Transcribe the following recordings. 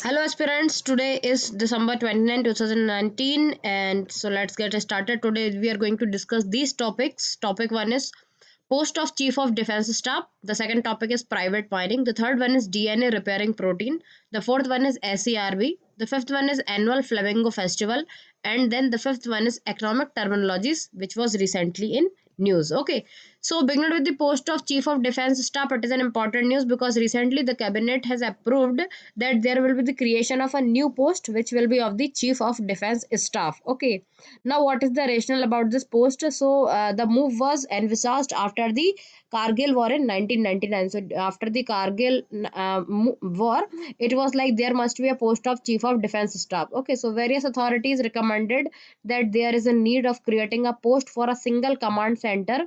Hello aspirants, today is December 29, 2019, and so let's get started. Today we are going to discuss these topics. Topic 1 is Post of Chief of Defense Staff. The second topic is private mining. The third one is DNA repairing protein. The fourth one is SERB. The fifth one is annual Flamingo Festival. And then the fifth one is economic terminologies, which was recently in news. Okay, so beginning with the post of Chief of Defense Staff, it is an important news because recently the cabinet has approved that there will be the creation of a new post which will be of the Chief of Defense Staff. Okay, now what is the rationale about this post? So the move was envisaged after the Kargil war in 1999. So after the Kargil war, it was like there must be a post of Chief of Defense Staff. Okay, so various authorities recommended that there is a need of creating a post for a single command center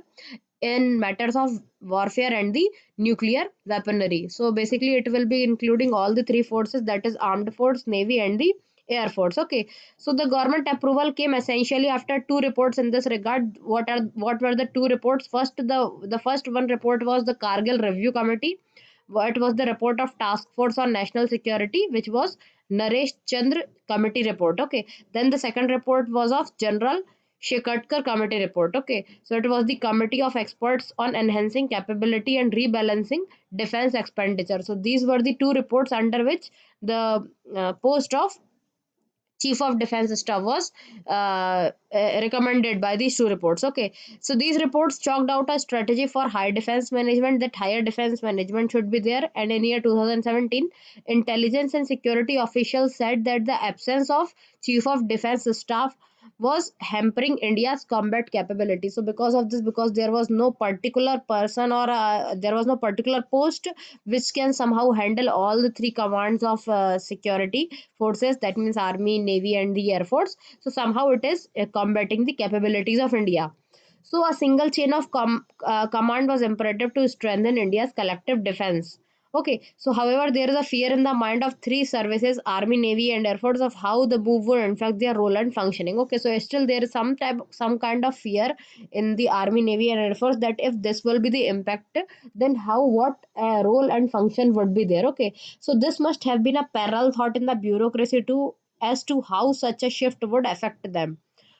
in matters of warfare and the nuclear weaponry. So basically it will be including all the three forces, that is armed force, navy and the air force. Okay, so the government approval came essentially after two reports in this regard. What were the two reports? The first one report was the Kargil review committee. What was the report of task force on national security, which was Naresh Chandra committee report. Okay, then the second report was of General Shekatkar committee report. Okay, so it was the committee of experts on enhancing capability and rebalancing defense expenditure. So these were the two reports under which the post of Chief of Defense Staff was recommended by these two reports. Okay, so these reports chalked out a strategy for high defense management, that higher defense management should be there. And in year 2017, intelligence and security officials said that the absence of Chief of Defense Staff was hampering India's combat capability. So because of this, because there was no particular person or there was no particular post which can somehow handle all the three commands of security forces, that means army, navy and the air force. So somehow it is combating the capabilities of India. So a single chain of command was imperative to strengthen India's collective defense. Okay, so however, there is a fear in the mind of three services, Army, Navy, and Air Force, of how the move would impact their role and functioning. Okay, so still there is some kind of fear in the Army, Navy, and Air Force that if this will be the impact, then what role and function would be there. Okay, so this must have been a parallel thought in the bureaucracy too, as to how such a shift would affect them.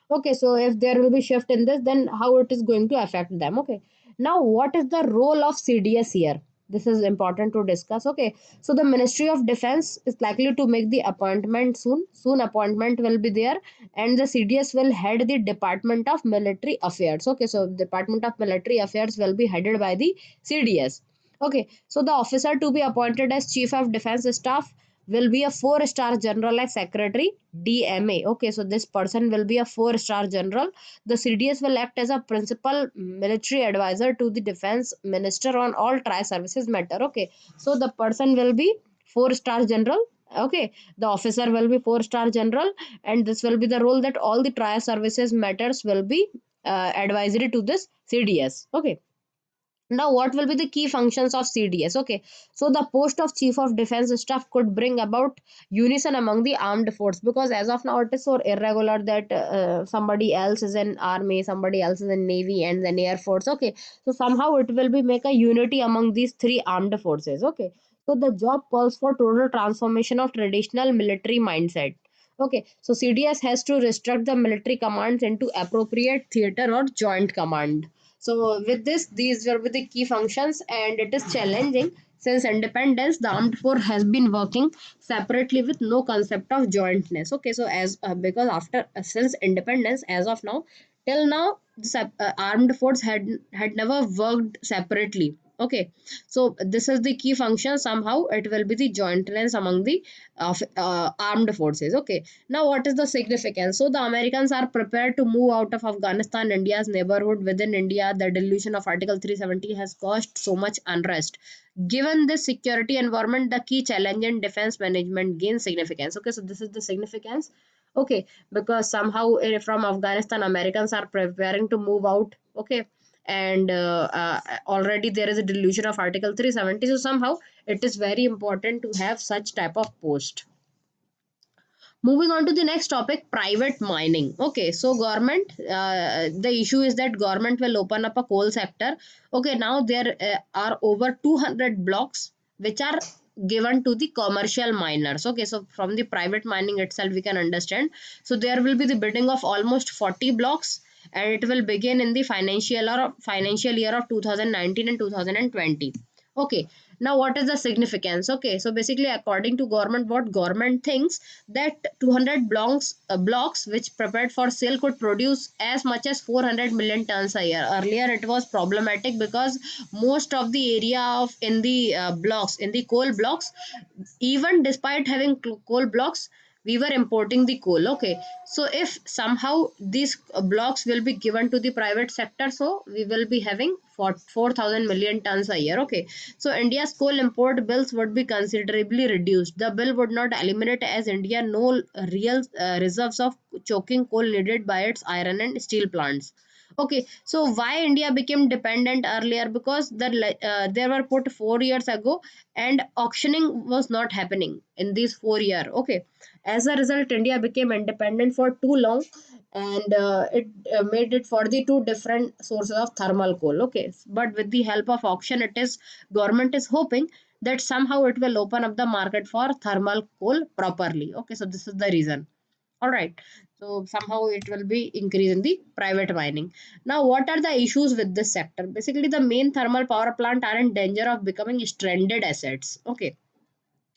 Okay, so if there will be shift in this, then how it is going to affect them. Okay, now what is the role of CDS here? This is important to discuss. Okay, so the Ministry of Defense is likely to make the appointment soon appointment will be there, and the CDS will head the Department of Military Affairs. Okay, so Department of Military Affairs will be headed by the CDS. Okay, so the officer to be appointed as Chief of Defense Staff will be a four-star general as secretary, DMA. Okay, so this person will be a four-star general. The CDS will act as a principal military advisor to the defense minister on all tri-services matter. Okay, so the person will be four-star general. Okay, the officer will be four-star general, and this will be the role that all the tri-services matters will be advisory to this CDS. Okay, now what will be the key functions of CDS? Okay, so the post of Chief of Defense Staff could bring about unison among the armed force, because as of now it is so irregular that somebody else is in army, somebody else is in navy and then air force. Okay, so somehow it will be make a unity among these three armed forces. Okay, so the job calls for total transformation of traditional military mindset. Okay, so CDS has to restructure the military commands into appropriate theater or joint command. So with this, these will be the key functions, and it is challenging since independence. The armed force has been working separately with no concept of jointness. Okay, so as because after since independence, as of now, till now, the armed force had never worked separately. Okay, so this is the key function. Somehow it will be the jointness among the armed forces. Okay, now, what is the significance? So, the Americans are prepared to move out of Afghanistan, India's neighborhood. Within India, the deletion of Article 370 has caused so much unrest. Given this security environment, the key challenge in defense management gains significance. Okay, so this is the significance. Okay, because somehow from Afghanistan, Americans are preparing to move out. Okay, and already there is a delusion of Article 370. So, somehow it is very important to have such type of post. Moving on to the next topic, private mining. Okay, so government, the issue is that government will open up a coal sector. Okay, now there are over 200 blocks which are given to the commercial miners. Okay, so from the private mining itself we can understand. So there will be the bidding of almost 40 blocks, and it will begin in the financial year of 2019 and 2020. Okay, now what is the significance? Okay, so basically according to government, what government thinks, that 200 blocks which prepared for sale could produce as much as 400 million tons a year. Earlier it was problematic because most of the area of in the blocks, in the coal blocks, even despite having coal blocks, we were importing the coal. Okay, so if somehow these blocks will be given to the private sector, so we will be having 4,000 million tons a year. Okay, so India's coal import bills would be considerably reduced. The bill would not eliminate, as India no real reserves of choking coal needed by its iron and steel plants. Okay, so why India became dependent earlier? Because there were put 4 years ago, and auctioning was not happening in these 4 years. Okay, as a result, India became independent for too long, and it made it for the two different sources of thermal coal. Okay, but with the help of auction, it is government is hoping that somehow it will open up the market for thermal coal properly. Okay, so this is the reason. All right, so somehow it will be increase in the private mining. Now, what are the issues with this sector? Basically, the main thermal power plant are in danger of becoming stranded assets. Okay,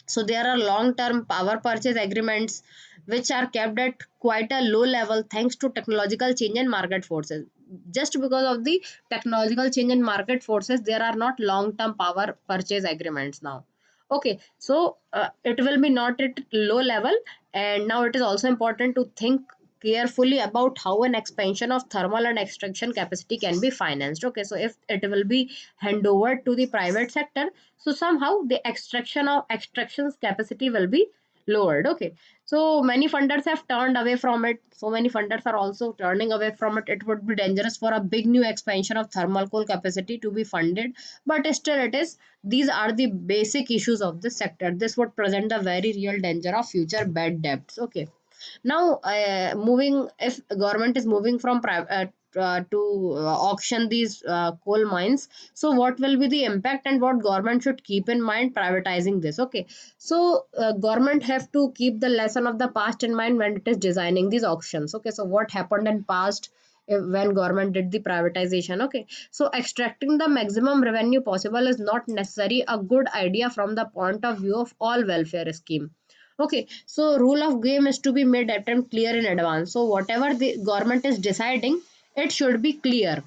so there are long term power purchase agreements which are kept at quite a low level thanks to technological change and market forces. Just because of the technological change and market forces, there are not long term power purchase agreements now. Okay, so it will be not at low level. And now it is also important to think carefully about how an expansion of thermal and extraction capacity can be financed. Okay, so if it will be hand over to the private sector, so somehow the extractions capacity will be lowered. Okay, so many funders have turned away from it. So many funders are also turning away from it. It would be dangerous for a big new expansion of thermal coal capacity to be funded, but still it is. These are the basic issues of this sector. This would present the very real danger of future bad debts. Okay, now moving, if government is moving from private to auction these coal mines, so what will be the impact and what government should keep in mind privatizing this? Okay, so government have to keep the lesson of the past in mind when it is designing these auctions. Okay, so what happened in past, when government did the privatization? Okay, so extracting the maximum revenue possible is not necessarily a good idea from the point of view of all welfare scheme. Okay, so rule of game is to be made attempt clear in advance. So whatever the government is deciding, it should be clear.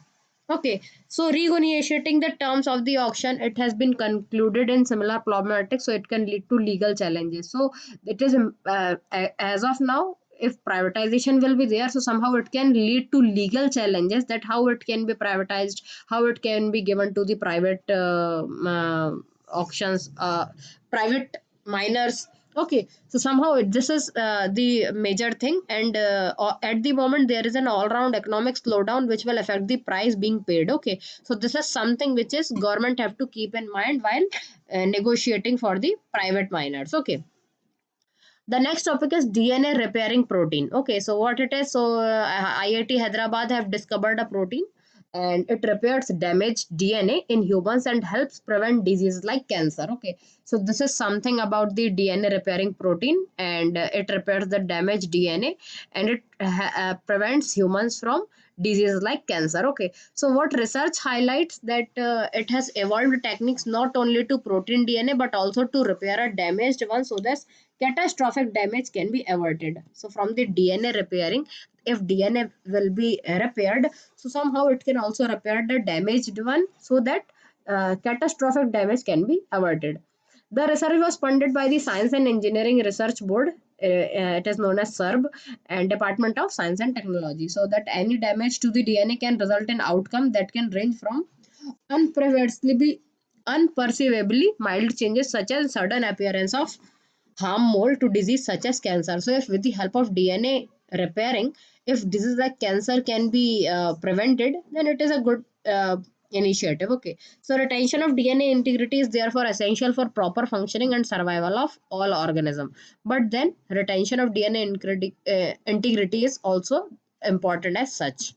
Okay, so renegotiating the terms of the auction, it has been concluded in similar problematic, so it can lead to legal challenges. So it is as of now, if privatization will be there, so somehow it can lead to legal challenges, that how it can be privatized, how it can be given to the private auctions, private miners. Okay, so somehow this is the major thing, and at the moment there is an all-round economic slowdown which will affect the price being paid. Okay, so this is something which is government have to keep in mind while negotiating for the private miners. Okay, the next topic is DNA repairing protein. Okay, so what it is? So IIT Hyderabad have discovered a protein, and it repairs damaged DNA in humans and helps prevent diseases like cancer. Okay, so this is something about the DNA repairing protein, and it repairs the damaged DNA, and it prevents humans from diseases like cancer. Okay, so what research highlights that it has evolved techniques not only to protein DNA but also to repair a damaged one, so that catastrophic damage can be averted. So from the DNA repairing, if DNA will be repaired, so somehow it can also repair the damaged one, so that catastrophic damage can be averted. The research was funded by the Science and Engineering Research Board. It is known as SERB, and Department of Science and Technology. So that any damage to the DNA can result in outcome that can range from unperceivably unperceivably mild changes, such as sudden appearance of harm mold, to disease such as cancer. So if with the help of DNA repairing, if disease like cancer can be prevented, then it is a good initiative. Okay, so retention of DNA integrity is therefore essential for proper functioning and survival of all organism. But then retention of DNA integrity is also important as such.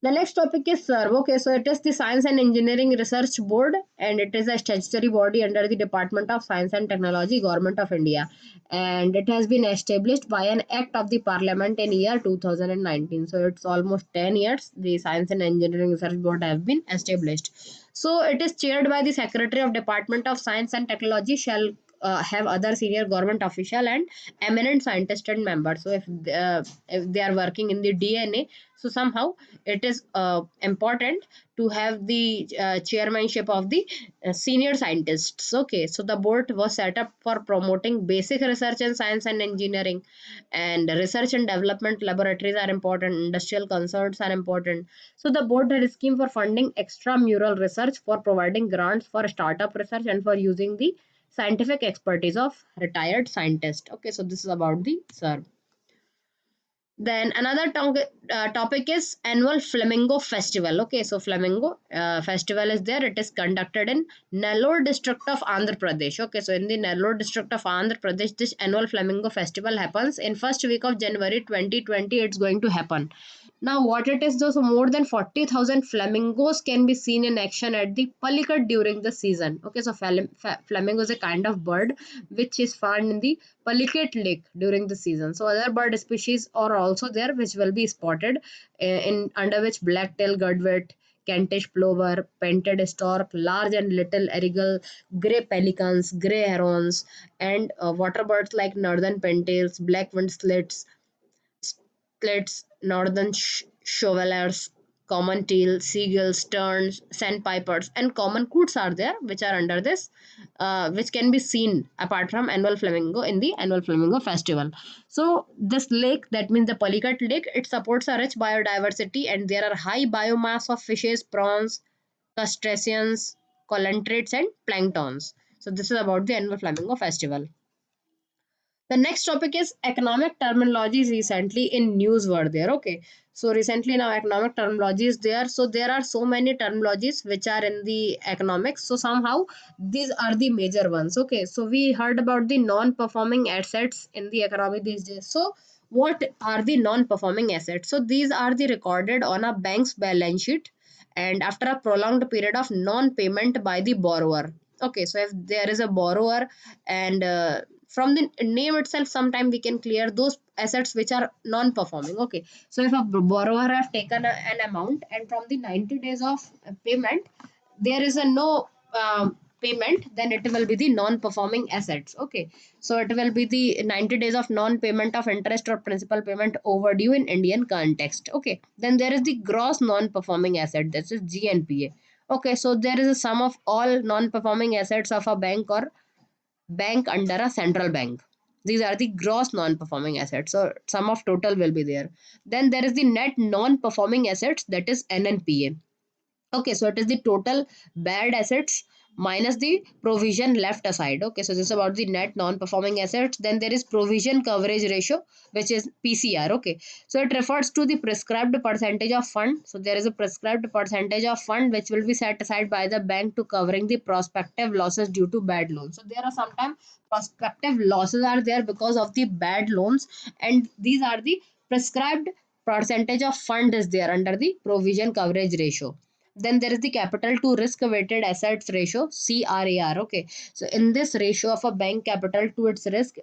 The next topic is SERV. Okay, so it is the Science and Engineering Research Board, and it is a statutory body under the Department of Science and Technology, Government of India, and it has been established by an act of the Parliament in year 2019. So it's almost 10 years the Science and Engineering Research Board have been established. So it is chaired by the Secretary of Department of Science and Technology. Shall have other senior government official and eminent scientists and members. So if they are working in the DNA, so somehow it is important to have the chairmanship of the senior scientists. Okay, so the board was set up for promoting basic research in science and engineering, and research and development laboratories are important, industrial concerns are important. So the board had a scheme for funding extramural research, for providing grants for startup research, and for using the scientific expertise of retired scientists. Okay, so this is about the SERB. Then another topic is annual Flamingo Festival. Okay, so Flamingo Festival is there. It is conducted in Nellore district of Andhra Pradesh. Okay, so in the Nellore district of Andhra Pradesh, this annual Flamingo Festival happens in first week of January 2020. It's going to happen. Now, what it is, though, so more than 40,000 flamingos can be seen in action at the Palikat during the season. Okay, so flamingo is a kind of bird which is found in the Palikat Lake during the season. So other bird species are also there which will be spotted in under which black-tailed godwit, Kentish plover, painted stork, large and little erigal, grey pelicans, grey herons, and water birds like northern pintails, black-winged slits, northern shovelers, common teal, seagulls, terns, sandpipers, and common coots are there, which are under this, which can be seen apart from annual flamingo in the annual flamingo festival. So this lake, that means the Palikat Lake, it supports a rich biodiversity, and there are high biomass of fishes, prawns, crustaceans, coelacanths, and planktons. So this is about the annual flamingo festival. The next topic is economic terminologies recently in news were there. Okay, so recently now economic terminology is there. So there are so many terminologies which are in the economics. So somehow these are the major ones. Okay, so we heard about the non-performing assets in the economy these days. So what are the non-performing assets? So these are the recorded on a bank's balance sheet, and after a prolonged period of non-payment by the borrower. Okay, so if there is a borrower, and from the name itself sometime we can clear those assets which are non-performing. Okay, so if a borrower have taken an amount, and from the 90 days of payment there is a no payment, then it will be the non-performing assets. Okay, so it will be the 90 days of non-payment of interest or principal payment overdue in Indian context. Okay, then there is the gross non-performing asset, this is GNPA. Okay, so there is a sum of all non-performing assets of a bank or bank under a central bank. These are the gross non-performing assets. So sum of total will be there. Then there is the net non-performing assets, that is NNPA. Okay, so it is the total bad assets minus the provision left aside. Okay, so this is about the net non-performing assets. Then there is provision coverage ratio, which is PCR. Okay, so it refers to the prescribed percentage of fund. So there is a prescribed percentage of fund which will be set aside by the bank to covering the prospective losses due to bad loans. So there are sometimes prospective losses are there because of the bad loans, and these are the prescribed percentage of fund is there under the provision coverage ratio. Then there is the capital to risk weighted assets ratio, CRAR. Okay, so in this ratio of a bank capital to its risk,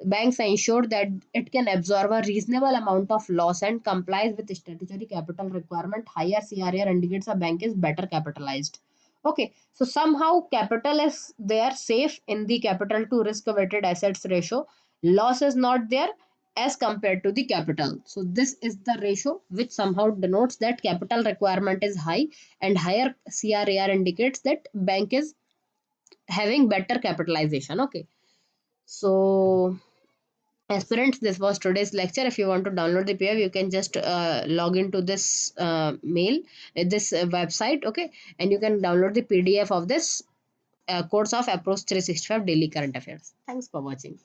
banks ensure that it can absorb a reasonable amount of loss and complies with statutory capital requirement. Higher CRAR indicates a bank is better capitalized. Okay, so somehow capital is there safe in the capital to risk weighted assets ratio, loss is not there as compared to the capital. So this is the ratio which somehow denotes that capital requirement is high, and higher CRAR indicates that bank is having better capitalization. Okay, so aspirants, this was today's lecture. If you want to download the PDF, you can just log into this mail, this website. Okay, and you can download the PDF of this course of Approach 365 Daily Current Affairs. Thanks for watching.